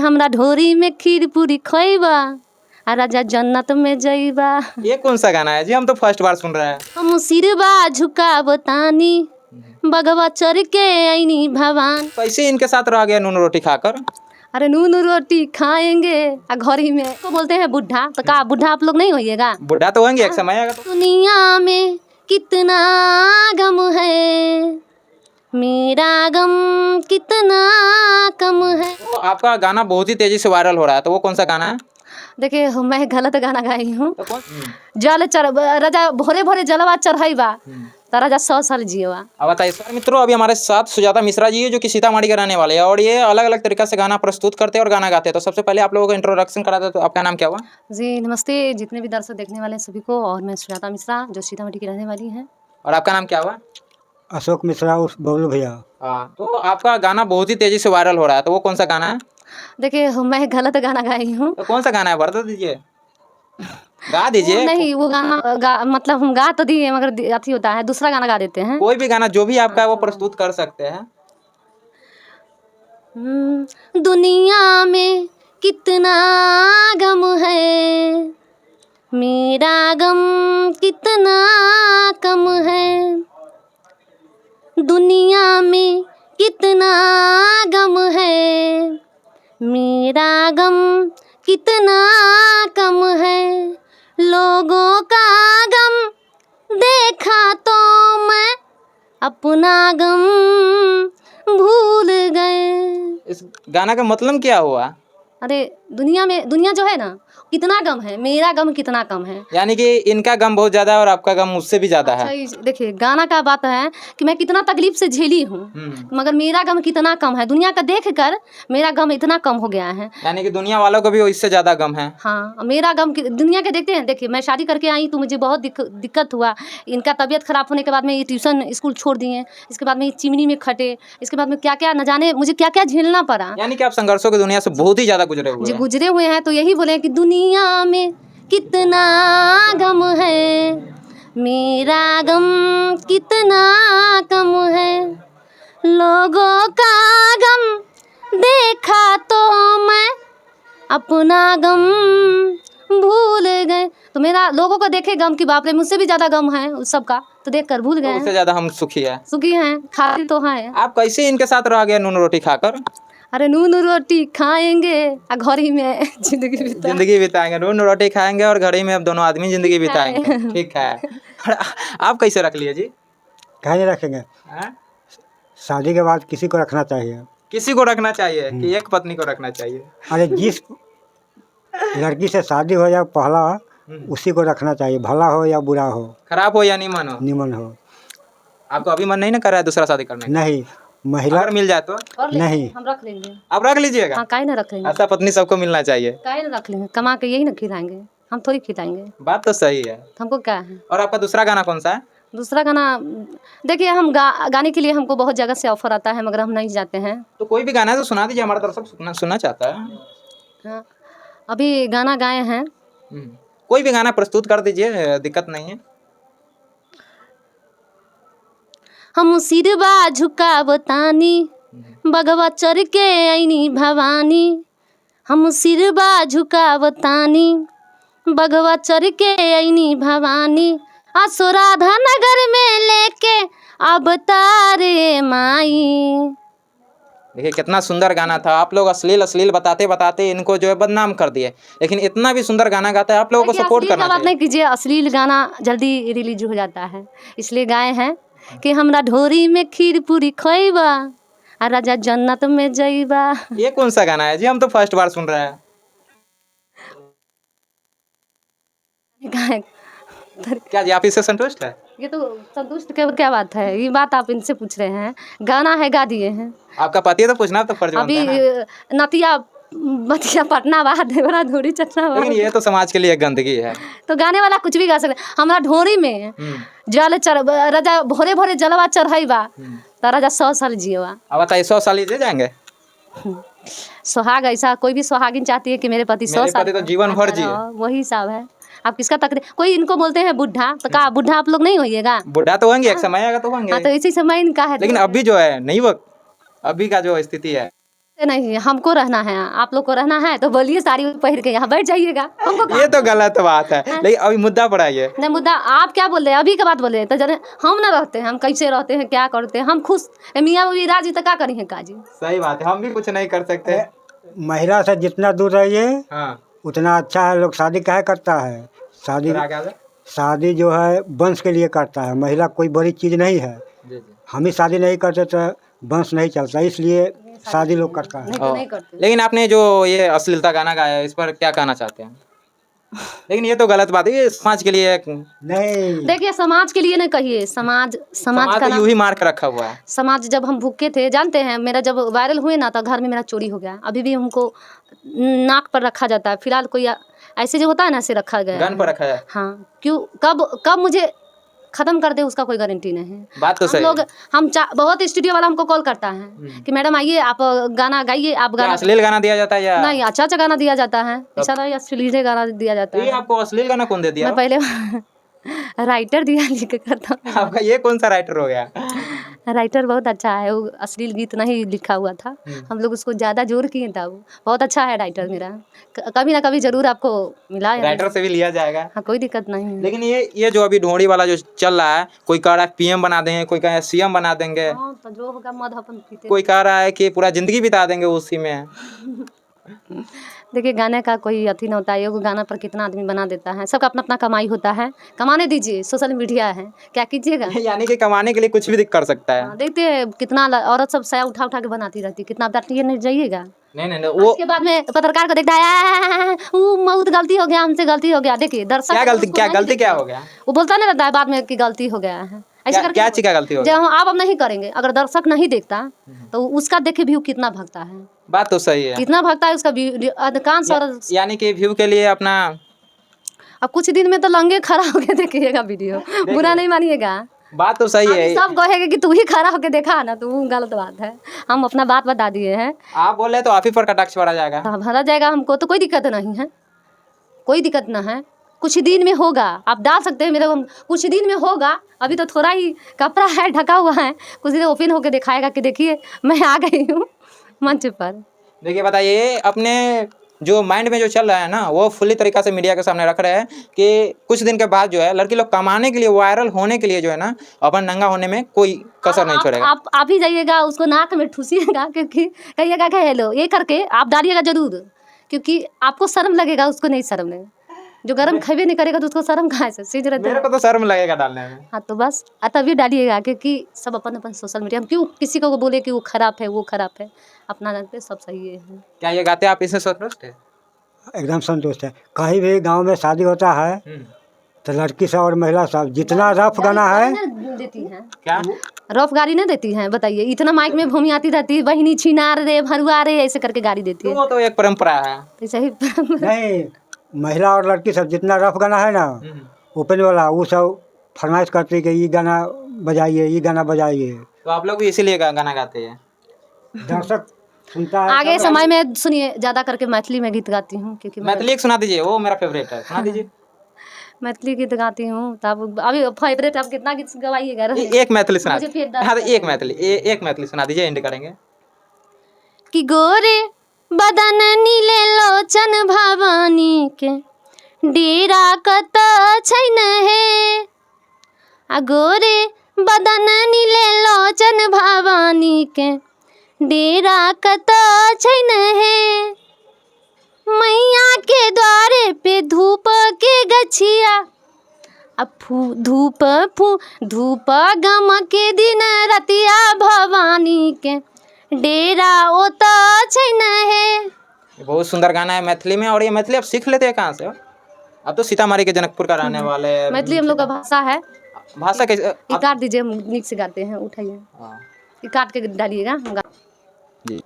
हमरा ढोरी में खीर पूरी खइबा आ राजा जन्नत में जइबा। ये कौन सा गाना है जी? हम तो फर्स्ट बार सुन रहे हैं। हम सिरबा झुकावतानी बगवा चढ़ के आईनी भवान। कैसे इनके साथ रह गया नून रोटी खाकर? अरे नून रोटी खाएंगे आ घड़ी में तो बोलते हैं बुढ़ा, तो का बुढ़ा आप लोग नहीं होइएगा? बुढ़ा तो होंगे, एक समय आएगा तो। दुनिया में कितना गम है, मेरा गम कितना कम है। तो आपका गाना बहुत ही तेजी से वायरल हो रहा है, तो वो कौन सा गाना है? देखिए मैं गलत गाना गाई हूँ। तो कौन? जल चढ़ राजा भोरे भोरे जलवा चढ़ाईबा तो राजा 100 साल जियवा। अब बताइए सर मित्रों, अभी हमारे साथ सुजाता मिश्रा जी है जो कि सीतामढ़ी के रहने वाले हैं और ये अलग अलग तरीके से गाना प्रस्तुत करते हैं और गाना गाते हैं। तो सबसे पहले आप लोगों को इंट्रोडक्शन करा दे, तो आपका नाम क्या हुआ? जी नमस्ते जितने भी दर्शक देखने वाले हैं सभी को, और मैं सुजाता मिश्रा जो सीतामढ़ी की रहने वाली हैं। और आपका नाम क्या हुआ? अशोक मिश्रा उस बबलू भैया। हाँ, तो आपका गाना बहुत ही तेजी से वायरल हो रहा है, तो वो कौन सा गाना है? देखिए मैं गलत गाना गाई हूँ। तो कौन सा गाना है, बता दीजिए, गा दीजिए। नहीं वो गाना मतलब हम गा तो दिए मगर अथी होता है, दूसरा गाना गा देते हैं। कोई भी गाना जो भी आपका है वो प्रस्तुत कर सकते हैं। दुनिया में कितना गम है, मेरा गम कितना कम है। दुनिया में कितना गम है, मेरा गम कितना कम है। लोगों का गम देखा तो मैं अपना गम भूल गए। इस गाना का मतलब क्या हुआ? अरे दुनिया जो है ना कितना गम है, मेरा गम कितना कम है। यानी कि इनका गम बहुत ज्यादा है और आपका गम उससे भी ज्यादा है। अच्छा देखिए गाना का बात है कि मैं कितना तकलीफ से झेली हूँ मगर मेरा गम कितना कम है। दुनिया का देख कर मेरा गम इतना कम हो गया है। यानी कि दुनिया वालों को भी इससे ज्यादा गम है। हाँ मेरा गम दुनिया के देखते हैं। देखिए मैं शादी करके आई तो मुझे बहुत दिक्कत हुआ। इनका तबीयत खराब होने के बाद में ये ट्यूशन स्कूल छोड़ दिए, इसके बाद में ये चिमनी में खटे, इसके बाद में क्या क्या न जाने मुझे क्या क्या झेलना पड़ा। यानी कि आप संघर्षों की दुनिया से बहुत ही ज्यादा गुजरे हुए हैं। तो यही बोले कि दुनिया में कितना गम है, मेरा गम कितना कम है। लोगों का गम देखा तो मैं अपना गम भूल गए। तो मेरा लोगों को देखे गम की बाप रे मुझसे भी ज्यादा गम है उस सबका, तो देख कर भूल गए। उससे ज्यादा हम सुखी हैं, खाते तो हैं। आप कैसे इनके साथ रह गए नून रोटी खाकर? अरे नून रोटी खाएंगे आ घड़ी में जिंदगी बिताएंगे। नून रोटी खाएंगे और घड़ी में अब दोनों आदमी जिंदगी बिताएंगे। ठीक है। आप कैसे रख लिए जी? कहीं नहीं रखेंगे। शादी के बाद किसी को रखना चाहिए। किसी को रखना चाहिए कि एक पत्नी को रखना चाहिए? अरे जिस लड़की से शादी हो या पहला उसी को रखना चाहिए, भला हो या बुरा हो, खराब हो या निमन हो। आपको अभी मन नहीं ना कर रहा है दूसरा शादी करने? नहीं, महिला अगर मिल जाए तो नहीं, हम रख लेंगे। आप रख लीजिएगा? हाँ काहे ना रख लेंगे। ऐसा पत्नी सबको मिलना चाहिए। काहे ना रख लेंगे, कमा के यही ना खिलाएंगे, हम थोड़ी खिलाएंगे। बात तो सही है। हमको क्या है। और आपका दूसरा गाना कौन सा है? दूसरा गाना देखिए हम गाने के लिए हमको बहुत जगह से ऑफर आता है मगर हम नहीं जाते हैं। तो कोई भी गाना है तो सुना दीजिए, हमारा दर्शक सुनना चाहता है। हाँ अभी गाना गाए हैं। कोई भी गाना प्रस्तुत कर दीजिए, दिक्कत नहीं है। हम सिरबा झुकावतानी बगवा चढ़ के आईनी भवानी। हम सिरबा झुकावतानी बगवा चढ़ के आईनी भवानी। आसो राधा नगर में लेके अब तारे माई। देखिए कितना सुंदर गाना था। आप लोग अश्लील बताते बताते इनको जो है बदनाम कर दिए, लेकिन इतना भी सुंदर गाना गाता है। आप लोगों को सपोर्ट करना चाहिए। बात नहीं कीजिए, अश्लील गाना जल्दी रिलीज हो जाता है, इसलिए गाए हैं कि हमरा ढोरी में खीर पूरी खइबा आ राजा जन्नत में जइबा। ये कौन सा गाना है जी? हम तो फर्स्ट बार सुन रहे हैं। क्या जी आप इससे संतुष्ट है? ये तो संतुष्ट क्या बात है, ये बात आप इनसे पूछ रहे हैं। गाना है गा दिए हैं। आपका पति तो पूछना तो फर्ज बनता है ना। अभी नतिया बतिया पटना बाद देवरा धोरी चटना बाद। लेकिन ये तो समाज के लिए गंदगी है। तो गाने वाला कुछ भी गा सकते। हमरा ढोरी में जल राजा भोरे भोरे जलवा चढ़ाईबा तो राजा 100 साल जियवा। अब बताइए 100 साल ही जाएंगे? सुहाग ऐसा कोई भी सुहागिन चाहती है कि मेरे पति 100 साल तो जीवन भर जिए, वही सब है। आप किसका तकलीफ। कोई इनको बोलते हैं बुढ़ा, तो का बुढ़ा आप लोग नहीं होइएगा? बुढ़ा तो होंगे, एक समय आएगा तो होंगे। हाँ तो इसी समय इनका है। लेकिन अभी जो है नहीं, वो अभी का जो स्थिति है नहीं, हमको रहना है, आप लोग को रहना है तो बोलिए, साड़ी पहन के यहाँ बैठ जाइएगा। हमको ये तो गलत बात है, लेकिन अभी मुद्दा पर आइए। नहीं, मुद्दा आप क्या बोल रहे हैं, अभी के बात बोल रहे हैं तो जरे हम ना रहते हैं, हम कैसे रहते हैं, क्या करते हैं, हम खुश मियाँ बीवी राजी तो क्या करी है काजी। सही बात है, हम भी कुछ नहीं कर सकते। महिला से जितना दूर रहिए हाँ, उतना अच्छा है। लोग शादी काहे करता है? शादी फिर आगे आगे? शादी जो है वंश के लिए करता है। महिला कोई बड़ी चीज़ नहीं है। जी जी। हम ही शादी नहीं करते तो वंश नहीं चलता, इसलिए शादी लोग करता है। नहीं तो नहीं करते। लेकिन आपने जो ये अश्लीलता गाना गाया है, इस पर क्या कहना चाहते हैं? लेकिन ये तो गलत बात है, ये समाज के लिए नहीं, देखिए, समाज के लिए नहीं कहिए, समाज का तो नाम, यूं ही मार के रखा हुआ है। समाज जब हम भूखे थे, जानते हैं, मेरा जब वायरल हुए ना तो घर में मेरा चोरी हो गया। अभी भी हमको नाक पर रखा जाता है। फिलहाल कोई ऐसे जो होता है ना, ऐसे रखा गया गन पर रखा है। हाँ, क्यों कब मुझे खत्म कर दे उसका कोई गारंटी नहीं है। बात तो हम सही लोग है। बहुत स्टूडियो वाला हमको कॉल करता है कि मैडम आइए, आप गाना गाइए, आप क्या गाना। अश्लील गाना दिया जाता है या नहीं, अच्छा गाना दिया जाता है, ऐसा नहीं अश्लील गाना दिया जाता ये है। आपको अश्लील गाना कौन दे दिया? मैं पहले राइटर दिया लिख के करता हूँ। आपका ये कौन सा राइटर हो गया? राइटर बहुत अच्छा है, वो अश्लील गीत नहीं लिखा हुआ था, हम लोग उसको ज़्यादा जोर किए था। वो बहुत अच्छा है राइटर मेरा, कभी ना कभी ज़रूर आपको मिला है। राइटर से भी लिया जाएगा। हाँ, कोई दिक्कत नहीं है। लेकिन ये जो अभी ढोंडी वाला जो चल रहा है, कोई कह रहा है पीएम बना देंगे, कोई कह रहा है सीएम बना देंगे, हाँ, तो जो होगा मद अपन पीते। कोई कह रहा है कि पूरा जिंदगी बिता देंगे उसी में। देखिए, गाने का कोई अथी नहीं होता है, एगो गाना पर कितना आदमी बना देता है, सबका अपना अपना कमाई होता है, कमाने दीजिए, सोशल मीडिया है, क्या कीजिएगा। यानी कि कमाने के लिए कुछ भी कर सकता है। हाँ, देखते हैं कितना औरत सब साया उठा उठा के बनाती रहती है, कितना डांटिए नहीं जाइएगा। नहीं, वो उसके बाद में पत्रकार को देखता है, वो बहुत गलती हो गया, हमसे गलती हो गया। देखिए, दर्शक क्या गलती, उसको नहीं क्या देखता। हो गया? वो बोलता नहीं रहता है बाद में कि गलती हो गया है, ऐसे करके क्या चीज का गलती हो जब गया? हम आप अब नहीं करेंगे, अगर दर्शक नहीं देखता तो उसका देखे व्यू कितना भागता है, बात तो सही है। कितना भागता है उसका व्यू, अधिकांश औरत। यानी कि व्यू के लिए अपना अब कुछ दिन में तो लंगे खड़ा होके देखिएगा वीडियो, बुरा नहीं मानिएगा। बात तो सही है। अभी सब कहेगा कि तू ही खड़ा होके देखा ना, तो वो गलत बात है। हम अपना बात बता दिए हैं, आप बोल रहे तो आप ही पर कटाक्ष भरा जाएगा। तो भरा जाएगा, हमको तो कोई दिक्कत नहीं है, कोई दिक्कत ना है। कुछ दिन में होगा, आप डाल सकते हैं मेरे को, कुछ दिन में होगा। अभी तो थोड़ा ही कपड़ा है, ढका हुआ है, कुछ दिन ओपन होके दिखाएगा कि देखिए मैं आ गई हूँ मंच पर। देखिए, बताइए, अपने जो माइंड में जो चल रहा है ना, वो फुल्ली तरीका से मीडिया के सामने रख रहे हैं कि कुछ दिन के बाद जो है लड़की लोग कमाने के लिए, वायरल होने के लिए जो है ना, अपन नंगा होने में कोई कसर नहीं छोड़ेगा। आप ही जाइएगा, उसको नाक में ठूसिएगा, क्योंकि कहिएगा कि हेलो, ये करके आप डालिएगा जरूर, क्योंकि आपको शर्म लगेगा, उसको नहीं शर्म लगेगा। जो गरम खाबे नहीं करेगा तो उसको शर्म कहाँ से सीज रहता मेरे है। को तो शर्म लगेगा डालने में। हाँ, तो बस तभी डालिएगा, क्योंकि सब अपन अपन सोशल मीडिया, हम क्यों किसी को बोले कि वो खराब है, वो खराब है, अपना जानते सब सही है। क्या ये गाते आप इससे संतुष्ट है? एकदम संतुष्ट है। कहीं भी गांव में शादी होता है तो लड़की सब और महिला सब जितना रफ गाना है देती हैं, क्या रफ गाड़ी नहीं देती हैं, बताइए। इतना माइक में भूमि आती रहती है, बहिनी छिनार रे, भरुआ रे, ऐसे करके गाड़ी देती है। वो तो एक परंपरा है। तो सही नहीं, महिला और लड़की सब जितना रफ गाना है ना, ओपन वाला, वो सब फरमाइश करती है कि ये गाना बजाइए, ये गाना बजाइए। तो आप लोग भी इसीलिए गाना गाते हैं? दर्शक सुनता है। आगे समय में सुनिए, ज्यादा करके मैथिली में गीत गाती हूँ, क्योंकि मैथिली एक सुना दीजिए, वो मेरा फेवरेट है, सुना दीजिए। मैथिली गीत गाती हूँ। तब अभी फेवरेट, आप कितना गीत गवाइएगा? एक मैथिली सुना मुझे फिर दीजिए। हाँ, तो एक मैथिली सुना दीजिए, एंड करेंगे। कि गोरे बदन नीले लोचन भवानी के डेरा कत छैन हे। आ गोरे बदन नीले लोचन भवानी के डेरा कत छैन हे। मैया के द्वारे पे धूप के गछिया, अब धूप गम के दिन रतिया भवानी के डेरा ओत छैन हे। बहुत सुंदर गाना है मैथिली में। और ये मैथिली आप सीख लेते हैं कहाँ से? आप तो सीतामढ़ी के जनकपुर का रहने वाले हैं। मैथिली हम लोग का भाषा है। भाषा कैसे? ये काट दीजिए, हम नीक से गाते हैं, उठाइए, ये काट के डालिएगा। जी।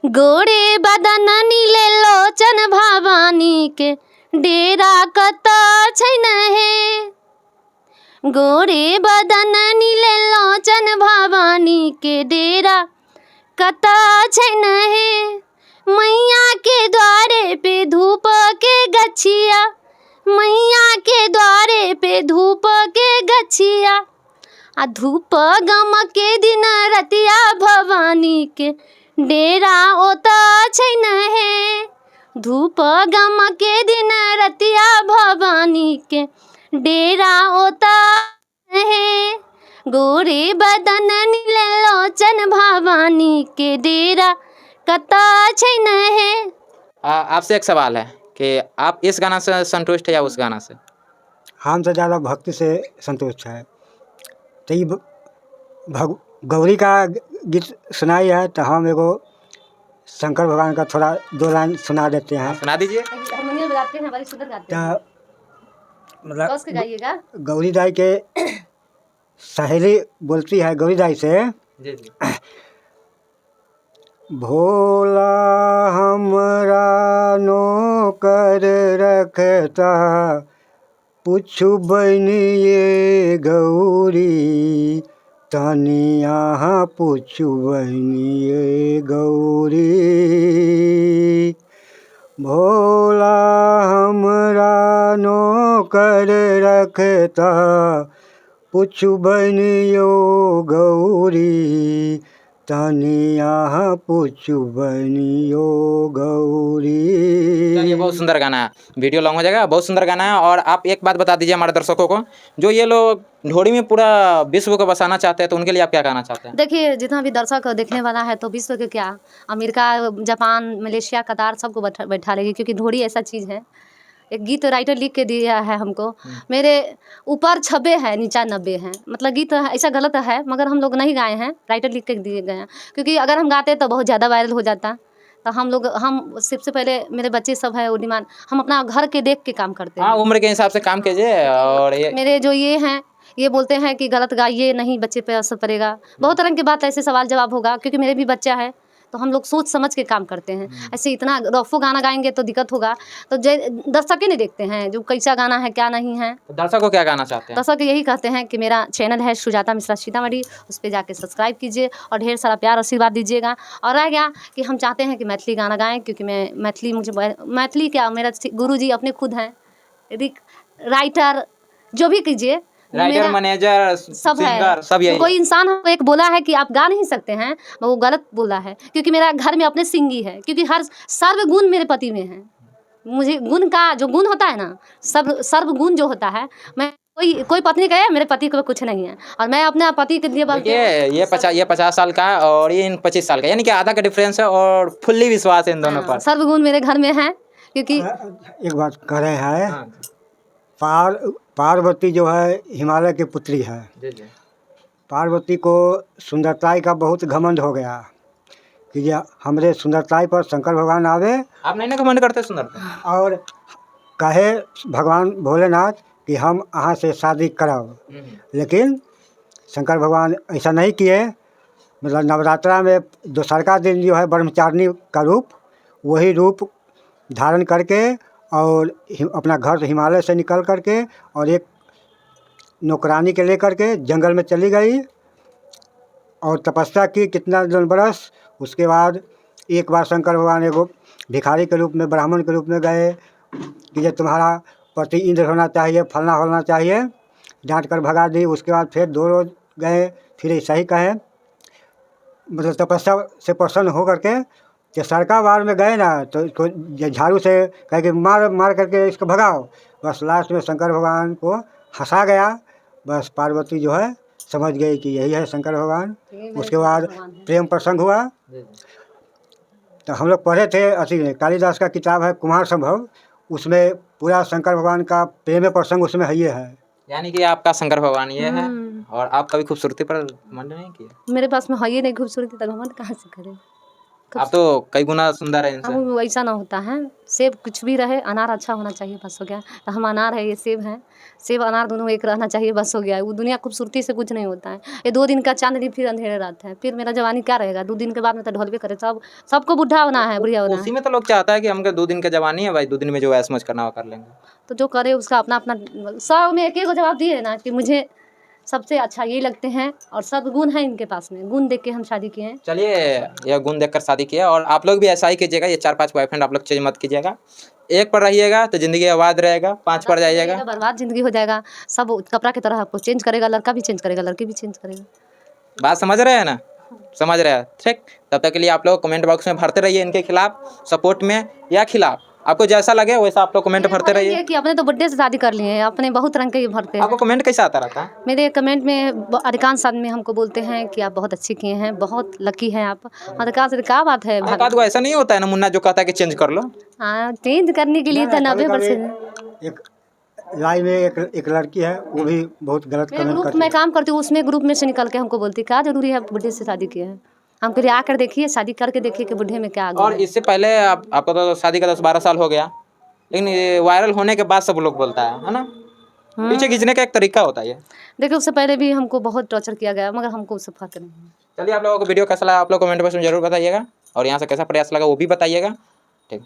गोरे बदन नीले लोचन भवानी के डेरा कत छैन हे। गोरे बदन नीले लोचन भवानी के डेरा कत छैन हे। मैया के द्वारे पे धूप के गछिया, मैया के द्वारे पे धूप के गछिया। आ धूप गम के दिन रतिया भवानी के डेरा ओता छैन हे धूप गम के दिन रतिया भवानी के डेरा ओता है गोरे बदन नीले लोचन भवानी के डेरा कता छैन है। आपसे एक सवाल है कि आप इस गाना से संतुष्ट है या उस गाना से? हम तो ज़्यादा भक्ति से संतुष्ट है। तो ये गौरी का गीत सुनाई है तो हम एगो शंकर भगवान का थोड़ा 2 लाइन सुना देते हैं। सुना दीजिए। हारमोनियम बजाते हैं, बड़ी सुंदर गाते हैं। तो मतलब कस के गाइएगा। गौरी दाई के सहेली बोलती है गौरी दाई से, जी जी। भोला हमरा नौकर रखता पूछू बनिए गौरी तनी यहाँ पूछू बनिए गौरी भोला हमरा नौकर रखता पूछू बनियो गौरी तनी यहाँ पूछू बनियो गौरी। ये बहुत सुंदर गाना है, वीडियो लॉन्ग हो जाएगा, बहुत सुंदर गाना है। और आप एक बात बता दीजिए हमारे दर्शकों को, जो ये लोग ढोड़ी में पूरा विश्व को बसाना चाहते हैं तो उनके लिए आप क्या कहना चाहते हैं? देखिए, जितना भी दर्शक देखने वाला है तो विश्व के क्या, अमेरिका, जापान, मलेशिया, कतार सबको बैठा लेगी, क्योंकि ढोड़ी ऐसा चीज़ है। एक गीत राइटर लिख के दिया है हमको, मेरे ऊपर 90 है नीचा 90 है, मतलब गीत ऐसा गलत है मगर हम लोग नहीं गाए हैं, राइटर लिख के दिए गए हैं। क्योंकि अगर हम गाते तो बहुत ज़्यादा वायरल हो जाता। तो हम सबसे पहले मेरे बच्चे सब है वो डिमांड, हम अपना घर के देख के काम करते हैं। हाँ, उम्र के हिसाब से काम कीजिए। और ये मेरे जो ये हैं ये बोलते हैं कि गलत गाइए, नहीं बच्चे पे असर पड़ेगा, बहुत तरह की बात, ऐसे सवाल जवाब होगा, क्योंकि मेरे भी बच्चा है तो हम लोग सोच समझ के काम करते हैं। ऐसे इतना रफो गाना गाएंगे तो दिक्कत होगा, तो दर्शक ही नहीं देखते हैं जो कैसा गाना है क्या नहीं है। तो दर्शक को क्या गाना चाहते हैं? दर्शक यही कहते हैं कि मेरा चैनल है सुजाता मिश्रा सीतामढ़ी, उस पर जाके सब्सक्राइब कीजिए और ढेर सारा प्यार आशीर्वाद दीजिएगा। और रह गया कि हम चाहते हैं कि मैथिली गाना गाएं, क्योंकि मैं मैथिली क्या, मेरा गुरुजी अपने खुद हैं राइटर, जो भी कीजिए राइटर, मैनेजर, सब है, सिंगर, सब यही। कोई इंसान हमको एक बोला है कि आप गा नहीं सकते हैं, वो गलत बोला है, क्योंकि मेरा घर में अपने सिंगी है, क्योंकि हर सर्व गुण मेरे पति में है। मुझे गुण का जो गुण होता है ना, सर्व गुण जो होता है, मैं कोई पत्नी कहे मेरे पति को कुछ नहीं है, और मैं अपने पति के लिए ये 50 साल का और ये 25 साल का, यानी कि आधा का डिफरेंस है और फुल्ली विश्वास है इन दोनों पर। सर्व गुण मेरे घर में है। क्योंकि एक बात कह रहे हैं, पार्वती जो है हिमालय की पुत्री है। पार्वती को सुंदरताई का बहुत घमंड हो गया कि ये हमरे सुंदरताई पर शंकर भगवान आवे। आप नहीं ना घमंड करते सुंदरता? और कहे भगवान भोलेनाथ कि हम अहाँ से शादी कराओ, लेकिन शंकर भगवान ऐसा नहीं किए। मतलब नवरात्रा में दोसरका दिन जो है ब्रह्मचारिणी का रूप, वही रूप धारण करके और अपना घर हिमालय से निकल करके और एक नौकरानी के लेकर के जंगल में चली गई और तपस्या की कितना बरस। उसके बाद एक बार शंकर भगवान एगो भिखारी के रूप में, ब्राह्मण के रूप में गए कि ये तुम्हारा पति इंद्र होना चाहिए, फलना होना चाहिए, डांट कर भगा दी। उसके बाद फिर 2 रोज गए, फिर ऐसा ही कहे, मतलब तपस्या से प्रसन्न हो करके कि सरका बार में गए ना तो इसको झाड़ू से कह के मार करके इसको भगाओ। बस लास्ट में शंकर भगवान को हंसा गया। बस पार्वती जो है समझ गई कि यही है शंकर भगवान। उसके बाद प्रेम प्रसंग हुआ। तो हम लोग पढ़े थे, असी कालिदास का किताब है कुमार संभव, उसमें पूरा शंकर भगवान का प्रेम प्रसंग उसमें है ये है। यानी कि आपका शंकर भगवान ये है। और आप कभी खूबसूरती पर घमंड नहीं किया? मेरे पास में है ये नहीं खूबसूरती, तो घमंड कहाँ से करें? आप तो कई गुना सुंदर है इनसे। हम ऐसा ना होता है, सेब कुछ भी रहे, अनार अच्छा होना चाहिए, बस हो गया। तो हम अनार है, ये सेब है, सेब अनार दोनों एक रहना चाहिए, बस हो गया। वो दुनिया खूबसूरती से कुछ नहीं होता है। ये 2 दिन का चांदनी फिर अंधेरे रात है, फिर मेरा जवानी क्या रहेगा? 2 दिन के बाद में तो ढोलबे करे, सबको बुढ़ा होना है, बुढ़िया होना है। उसी में तो लोग चाहता है कि हमको 2 दिन का जवानी है भाई, 2 दिन में जो ऐश मौज करना वो कर लेंगे। तो जो करे उसका अपना अपना, 100 में एक जवाब दिए ना कि मुझे सबसे अच्छा यही लगते हैं, और सब गुण है इनके पास में, गुण देख के हम शादी किए हैं। चलिए, यह गुण देखकर शादी किया। और आप लोग भी ऐसा ही कीजिएगा, ये 4-5 बॉयफ्रेंड आप लोग चेंज मत कीजिएगा। एक पर रहिएगा तो जिंदगी आबाद रहेगा, 5 पर जाइएगा बर्बाद जिंदगी हो जाएगा। सब कपड़ा की तरह आपको चेंज करेगा, लड़का भी चेंज करेगा, लड़की भी चेंज करेगा। बात समझ रहे हैं ना? समझ रहे हैं, ठीक। तब तक के लिए आप लोग कमेंट बॉक्स में भरते रहिए इनके खिलाफ, सपोर्ट में या खिलाफ, आपको जैसा लगे वैसा आप लोग कमेंट भरते रहिए। ये कि अपने तो बर्थडे से शादी कर लिए हैं, अपने बहुत रंग के ये भरते हैं। आपको कमेंट कैसा आता रहता है? मेरे कमेंट में अधिकांश आदमी हमको बोलते हैं कि आप बहुत अच्छे किए हैं, बहुत लकी हैं आप। अधिकांश क्या बात है एक आध को ऐसा नहीं होता है ना मुन्ना जो कहता है कि चेंज कर लो? हाँ, चेंज करने के लिए तो 90%। एक लाइव में एक लड़की है, वो भी बहुत गलत मेरे कमेंट ग्रुप करती में है। काम करती हूँ, उसमें ग्रुप में से निकल के हमको बोलती क्या जरूरी है बुढ़े से शादी किए हैं। हम कह आकर देखिए, शादी करके देखिए कि बुढ़े में क्या आ और गया। इससे पहले आपका तो शादी का 10-12 साल हो गया, लेकिन ये वायरल होने के बाद सब लोग बोलता है ना? पीछे खींचने का एक तरीका होता है ये। देखिए उससे पहले भी हमको बहुत टॉर्चर किया गया, मगर हमको उससे फर्क नहीं है। चलिए, आप लोगों को वीडियो कैसा लगा आप लोग कमेंट बॉक्स में जरूर बताइएगा, और यहाँ से कैसा प्रयास लगा वो भी बताइएगा, ठीक।